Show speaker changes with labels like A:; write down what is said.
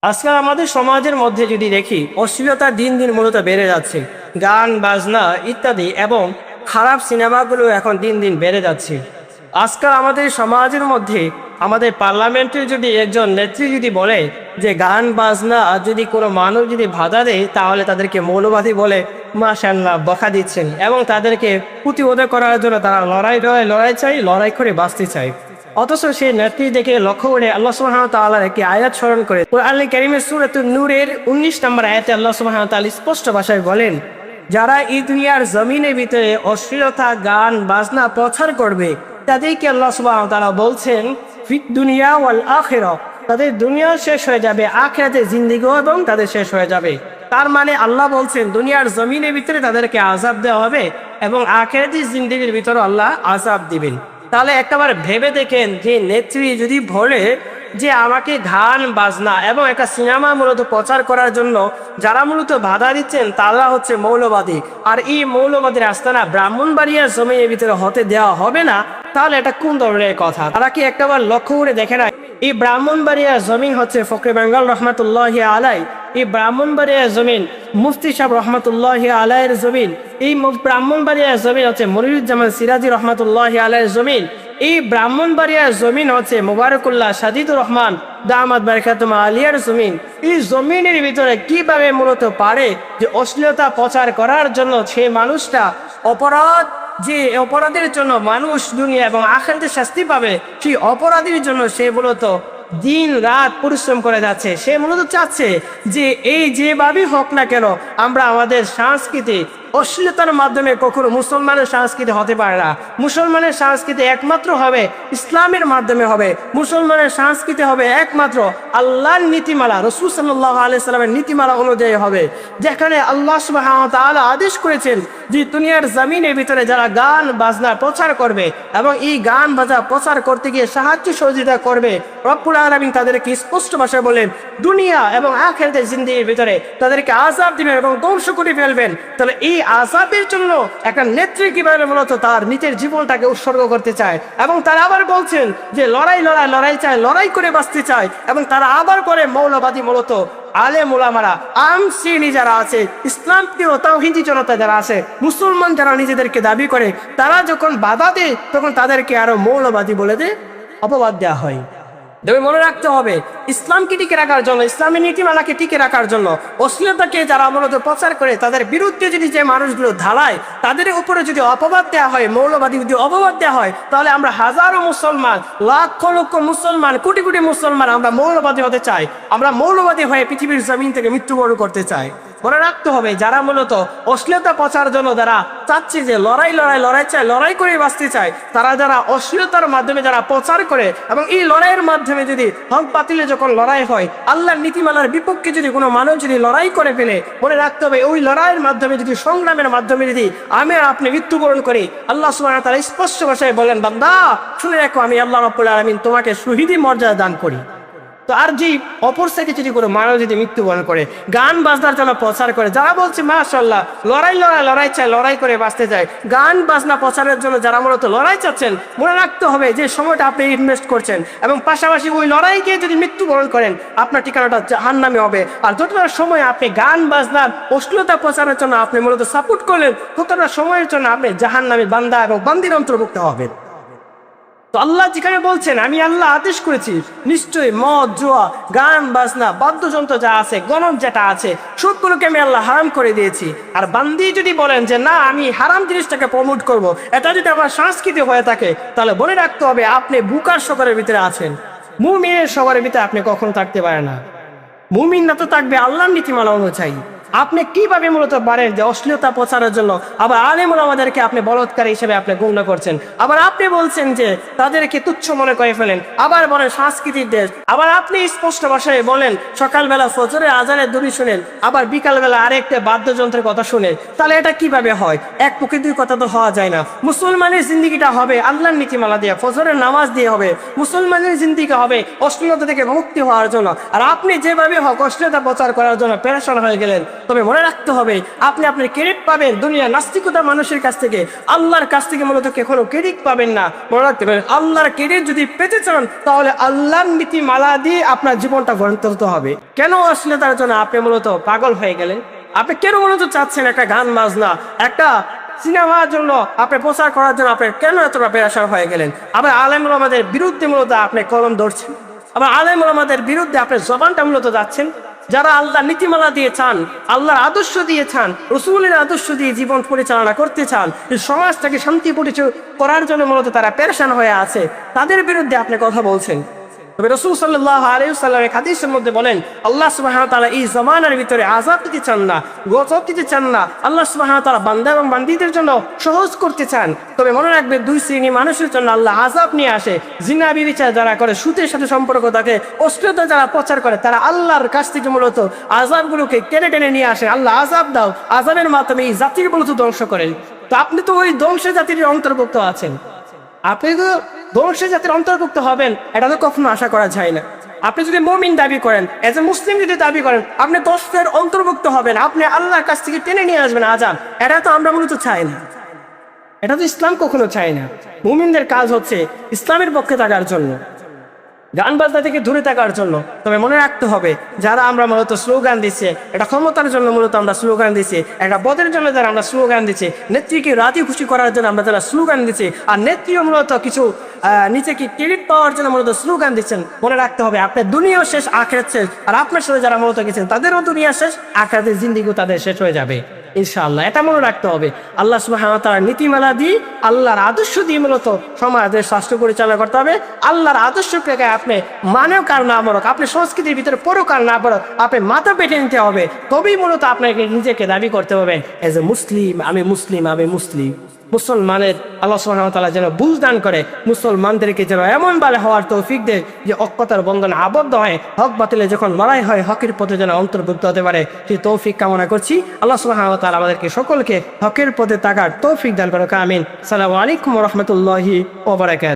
A: আজকাল আমাদের সমাজের মধ্যে যদি দেখি অশ্লীলতা দিন দিন মূলত বেড়ে যাচ্ছে। গান বাজনা ইত্যাদি এবং খারাপ সিনেমাগুলো এখন দিন দিন বেড়ে যাচ্ছে। আজকাল আমাদের সমাজের মধ্যে আমাদের পার্লামেন্টের যদি একজন নেত্রী যদি বলে যে গান বাজনা যদি কোনো মানুষ যদি বাধা দেয় তাহলে তাদেরকে মৌলবাদী বলে মাশাআল্লাহ বকা দিচ্ছেন এবং তাদেরকে প্রতিরোধ করার জন্য তারা লড়াই করে বাঁচতে চায়। অথচ সেই নেত্রী দেখে লক্ষ্য করে আল্লাহ সুবহানাহু ওয়া তাআলার একটি আয়াত স্মরণ করে কুরআনুল কারীমের সূরাতুন নূরের ১৯ নম্বর আয়াতে আল্লাহ সুবহানাহু ওয়া তাআলা স্পষ্ট ভাষায় বলেন, যারা এই দুনিয়ার জমিনের ভিতরে অশ্লীলতা গান বাজনা প্রচার করবে তাদেরকে আল্লাহ সুবহানাহু ওয়া তাআলা বলছেন ফিদ দুনিয়া ওয়াল আখিরা, তাদের দুনিয়া শেষ হয়ে যাবে, আখিরাতে জিন্দেগিও এবং তাদের শেষ হয়ে যাবে। তার মানে আল্লাহ বলছেন দুনিয়ার জমিনের ভিতরে তাদেরকে আযাব দেওয়া হবে এবং আখিরাতের জিন্দেগির ভিতরে আল্লাহ আযাব দিবেন। তাহলে একবার ভেবে দেখেন যে নেত্রী যদি বলে যে আমাকে গান বাজনা এবং একটা সিনেমা মূলত প্রচার করার জন্য যারা মূলত বাধা দিচ্ছেন তারা হচ্ছে মৌলবাদী, আর এই মৌলবাদীর আস্তানা ব্রাহ্মণবাড়িয়ার জমিনের ভিতরে হতে দেওয়া হবে না, তাহলে এটা কোন ধরনের কথা? তারা কি একটাবার লক্ষ্য করে দেখে না এই ব্রাহ্মণবাড়িয়ার জমিন হচ্ছে ফখরে বেঙ্গল রহমতুল্লাহি আলাই, এই ব্রাহ্মণবাড়িয়ার জমিন মুফতি সাহেব রহমতুল্লাহি আলাইয়ের জমিন, এই ব্রাহ্মণবাড়িয়ার জমিন হচ্ছে মনিরুজ্জামান সিরাজি রহমতুল্লাহি আলাইয়ের জমিন, এই ব্রাহ্মণবাড়িয়ার জমিন হচ্ছে মুবারকুল্লাহ সাজিদুর রহমান দামাত বারাকাতুহু আলিয়ার জমিন। এই জমিনের ভিতরে কিভাবে মূলত পারে যে অশ্লীলতা প্রচার করার জন্য সেই মানুষটা যে অপরাধের জন্য মানুষ দুনিয়া এবং আখিরাতে শাস্তি পাবে, সেই অপরাধীর জন্য সে মূলত দিন রাত পরিশ্রম করে যাচ্ছে। সে মূলত চাচ্ছে যে এই যেভাবেই হোক না কেন আমরা আমাদের সংস্কৃতি অশ্লীলতার মাধ্যমে কখনো মুসলমানের সংস্কৃতি হতে পারে না। মুসলমানের সংস্কৃতি একমাত্র হবে ইসলামের মাধ্যমে হবে। মুসলমানের সংস্কৃতি হবে একমাত্র আল্লাহর নীতিমালা, রাসূল সাল্লাল্লাহু আলাইহি সাল্লামের নীতিমালা অনুযায়ী হবে, যেখানে আল্লাহ সুবহানাহু ওয়া তাআলা আদেশ করেছেন যে দুনিয়ার জমিনের ভিতরে যারা গান বাজনা প্রচার করবে এবং এই গান বাজনা প্রচার করতে গিয়ে সাহায্য সহযোগিতা করবে, রব্বুল আলামিন তাদেরকে স্পষ্ট ভাষায় বলেন দুনিয়া এবং আখিরাতের জিন্দেগির ভিতরে তাদেরকে আযাব দিবেন এবং ধ্বংস করে ফেলবেন। তাহলে এই আযাবের জন্য একটা নেত্রী কিভাবে মূলত তার নিজের জীবনটাকে উৎসর্গ করতে চায় এবং তারা আবার বলছেন যে লড়াই করে বাঁচতে চায় এবং তারা আবার করে মৌলবাদী মূলত আলেম ওলামারা আম শ্রেণী যারা আছে, ইসলাম প্রিয় তাওহীদি জনতা যারা আছে, মুসলমান যারা নিজেদেরকে দাবি করে, তারা যখন বাধা দেয় তখন তাদেরকে আরো মৌলবাদী বলে অপবাদ দেওয়া হয়। তবে মনে রাখতে হবে ইসলামকে টিকে রাখার জন্য, ইসলামের নীতিমালাকে টিকে রাখার জন্য অশ্লীলতাকে যারা মূলত প্রচার করে তাদের বিরুদ্ধে যদি যে মানুষগুলো ধালায় তাদের উপরে যদি অপবাদ দেওয়া হয়, মৌলবাদী যদি অপবাদ দেওয়া হয়, তাহলে আমরা হাজারো মুসলমান, লক্ষ লক্ষ মুসলমান, কোটি কোটি মুসলমান আমরা মৌলবাদী হতে চাই, আমরা মৌলবাদী হয়ে পৃথিবীর জমিন থেকে মৃত্যুবরণ করতে চাই। মনে রাখতে হবে যারা মূলত অশ্লীলতা প্রচার জন্য যারা চাচ্ছে যে লড়াই করে বাঁচতে চায়, তারা যারা অশ্লীলতার মাধ্যমে যারা প্রচার করে এবং এই লড়াইয়ের মাধ্যমে যদি হক বাতিলে যখন লড়াই হয়, আল্লাহর নীতিমালার বিপক্ষে যদি কোনো মানুষ যদি লড়াই করে ফেলে, মনে রাখতে হবে ওই লড়াইয়ের মাধ্যমে যদি সংগ্রামের মাধ্যমে যদি আমি আর আপনি মৃত্যুবরণ করি, আল্লাহ সুবহানাহু ওয়া তাআলা স্পষ্ট ভাষায় বলেন বান্দা শুনে রাখো আমি আল্লাহ রাব্বুল আলামিন তোমাকে শহীদি মর্যাদা দান করি। তো আর যে অপর সাইডে যদি কোনো মানুষ যদি মৃত্যুবরণ করে গান বাজনার জন্য প্রচার করে, যারা বলছে মাশাআল্লাহ লড়াই করে বাঁচতে চায়, গান বাজনা প্রচারের জন্য যারা মূলত লড়াই চাচ্ছেন, মনে রাখতে হবে যে সময়টা আপনি ইনভেস্ট করছেন এবং পাশাপাশি ওই লড়াইকে যদি মৃত্যুবরণ করেন আপনার ঠিকানাটা জাহান্নামে হবে। আর যতটা সময় আপনি গান বাজনার অশ্লীলতা প্রচারের জন্য আপনি মূলত সাপোর্ট করলেন, ততটা সময়ের জন্য আপনি জাহান্নামে বান্দা এবং বান্দির অন্তর্ভুক্ত হবেন। তো আল্লাহ যেখানে বলছেন আমি আল্লাহ আদেশ করেছি, নিশ্চয়ই মদ জুয়া গান বাজনা বাদ্যযন্ত্র যা আছে গণক যেটা আছে সবগুলোকে আমি আল্লাহ হারাম করে দিয়েছি। আর বান্দি যদি বলেন যে না আমি হারাম জিনিসটাকে প্রমোট করব, এটা যদি আমার সংস্কৃতি হয়ে থাকে, তাহলে মনে রাখতে হবে আপনি বুকার শহরের ভিতরে আছেন, মুমিনের শহরের ভিতরে আপনি কখনো থাকতে পারেন না। মুমিন না তো থাকবে আল্লাহর নীতিমালা অনুযায়ী। আপনি কিভাবে মূলত পারেন যে অশ্লীলতা প্রচারের জন্য আবার আলেম ওলামাদেরকে আপনি বলৎকারী হিসেবে আপনি গণ্য করছেন, আবার আপনি বলছেন যে তাদেরকে তুচ্ছ মনে করে ফেলেন, আবার বলেন সংস্কৃতির দেশ, আবার আপনি স্পষ্ট ভাষায় বলেন সকালবেলা ফজরের আজানের ধ্বনি শুনেন, আবার বিকালবেলা আরেকটা বাদ্যযন্ত্রের কথা শুনেন। তাহলে এটা কিভাবে হয়? এক পক্ষে দুই কথা তো হওয়া যায় না। মুসলমানের জিন্দিগিটা হবে আল্লাহর নীতিমালা দিয়ে, ফজরের নামাজ দিয়ে হবে। মুসলমানের জিন্দিগি হবে অশ্লীলতা থেকে মুক্তি হওয়ার জন্য। আর আপনি যেভাবে হোক অশ্লীলতা প্রচার করার জন্য পেরেশান হয়ে গেলেন, তবে মনে রাখতে হবে আপনি আপনার ক্রেডিট পাবেন দুনিয়া নাস্তিকতা মানুষের কাছ থেকে, আল্লাহর কাছ থেকে মূলত কখনো ক্রেডিট পাবেন না। মনে রাখতে পারেন আল্লাহর ক্রেডিট যদি পেতে চান তাহলে আল্লাহর নীতিমালা দিয়ে আপনার জীবনটা গড়ে তুলতে হবে। কেন অশ্লীলতার জন্য আপনি মূলত পাগল হয়ে গেলেন? আপনি কেন মূলত চাচ্ছেন একটা গান বাজনা, একটা সিনেমার জন্য আপনি প্রচার করার জন্য আপনি কেন এতটা পেরেশান হয়ে গেলেন? আবার আলেম ওলামাদের বিরুদ্ধে মূলত আপনি কলম ধরছেন, আবার আলেম ওলামাদের বিরুদ্ধে আপনি জবানটা মূলত যাচ্ছেন। যারা আল্লাহর নীতিমালা দিয়ে চান, আল্লাহর আদর্শ দিয়ে চান, রসুলের আদর্শ দিয়ে জীবন পরিচালনা করতে চান, এই সমাজটাকে শান্তি পরিচয় করার জন্য মূলত তারা পেরেশান হয়ে আছে, তাদের বিরুদ্ধে আপনি কথা বলছেন। তবে রাসূল সাল্লাল্লাহু আলাইহি ওয়াসাল্লামের হাদিসের মধ্যে বলেন আল্লাহ সুবহানাহু ওয়া তাআলা এই জামানার ভিতরে আযাব দিতে চান না, গজব দিতে চান না। আল্লাহ সুবহানাহু ওয়া তাআলা বান্দা এবং বান্দীদের জন্য সহজ করতে চান। তবে মনে রাখবে দুই শ্রেণী মানুষের জন্য আল্লাহ আযাব নিয়ে আসে। জিনা ব্যভিচার যারা করে, সুদের সাথে সম্পর্ক থাকে, অশ্লীলতা যারা প্রচার করে, তারা আল্লাহর কাছ থেকে মূলত আযাবগুলোকে টেনে টেনে নিয়ে আসে। আল্লাহ আযাব দাও, আযাবের মাধ্যমে এই জাতির মূলত ধ্বংস করেন। তো আপনি তো ওই ধ্বংসের জাতির অন্তর্ভুক্ত আছেন। আপনি তো ধ্বংসের জাতির অন্তর্ভুক্ত হবেন এটা তো কখনো আশা করা যায় না। আপনি যদি মুমিন দাবি করেন, এজ এ মুসলিম যদি দাবি করেন, আপনি ধ্বংসের অন্তর্ভুক্ত হবেন, আপনি আল্লাহর কাছ থেকে টেনে নিয়ে আসবেন আযাব। এটা তো আমরা মূলত চাই না, এটা তো ইসলাম কখনো চাই না। মুমিনদের কাজ হচ্ছে ইসলামের পক্ষে থাকার জন্য, গান বাজনা থেকে দূরে থাকার জন্য। তবে মনে রাখতে হবে যারা আমরা মূলত স্লোগান দিচ্ছি, এটা ক্ষমতার জন্য মূলত আমরা স্লোগান দিচ্ছি, একটা পদের জন্য যারা আমরা স্লোগান দিচ্ছি, নেত্রীকে রাজি খুশি করার জন্য আমরা যারা স্লোগান দিচ্ছি, আর নেত্রীও মূলত কিছু নিজেকে ক্রেডিট পাওয়ার জন্য মূলত স্লোগান দিচ্ছেন, মনে রাখতে হবে আপনার দুনিয়াও শেষ, আখিরাত শেষ। আর আপনার সাথে যারা মূলত গেছেন তাদেরও দুনিয়া শেষ, আখিরাতের জিন্দেগিও তাদের শেষ হয়ে যাবে ইনশাআল্লাহ। এটা মনে রাখতে হবে। আল্লাহ সুবহানাহু ওয়া তাআলার নীতিমালা দিয়ে, আল্লাহর আদর্শ দিয়ে মূলত সমাজের স্বাস্থ্য পরিচালনা করতে হবে। আল্লাহর আদর্শকে আপনি মানেও কার না মরক, আপনি সংস্কৃতির ভিতরে পড়ো কার না পড়ো, আপনি মাথা পেটে নিতে হবে। তবেই মূলত আপনাকে নিজেকে দাবি করতে হবে এজ এ মুসলিম, আমি মুসলিম, আমি মুসলিম। মুসলমানের আল্লাহ সুবহানাহু ওয়া তাআলা যেন বুঝ দান করে, মুসলমানদেরকে যেন এমনভাবে হওয়ার তৌফিক দেয় যে অজ্ঞতার বন্ধনে আবদ্ধ হয়, হক বাতিলে যখন লড়াই হয় হকের পথে যেন অন্তর্ভুক্ত হতে পারে, সেই তৌফিক কামনা করছি। আল্লাহ সুবহানাহু ওয়া তাআলা আমাদেরকে সকলকে হকের পথে থাকার তৌফিক দান করুক, আমিন। আসসালামু আলাইকুম ওয়া রাহমাতুল্লাহি ওয়া বারাকাতুহু।